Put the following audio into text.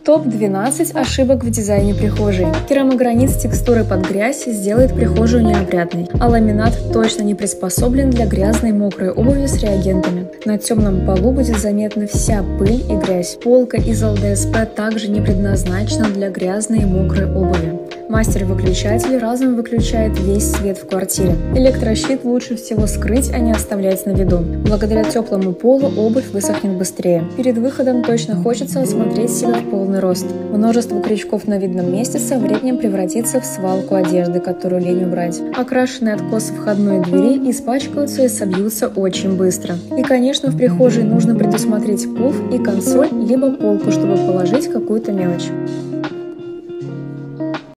Топ-12 ошибок в дизайне прихожей. Керамогранит с текстурой под грязь сделает прихожую неопрятной, а ламинат точно не приспособлен для грязной мокрой обуви с реагентами. На темном полу будет заметна вся пыль и грязь. Полка из ЛДСП также не предназначена для грязной и мокрой обуви. Мастер-выключатель разом выключает весь свет в квартире. Электрощит лучше всего скрыть, а не оставлять на виду. Благодаря теплому полу обувь высохнет быстрее. Перед выходом точно хочется осмотреть себя в полный рост. Множество крючков на видном месте со временем превратится в свалку одежды, которую лень убрать. Окрашенные откосы входной двери испачкаются и собьются очень быстро. И, конечно, в прихожей нужно предусмотреть пуф и консоль, либо полку, чтобы положить какую-то мелочь.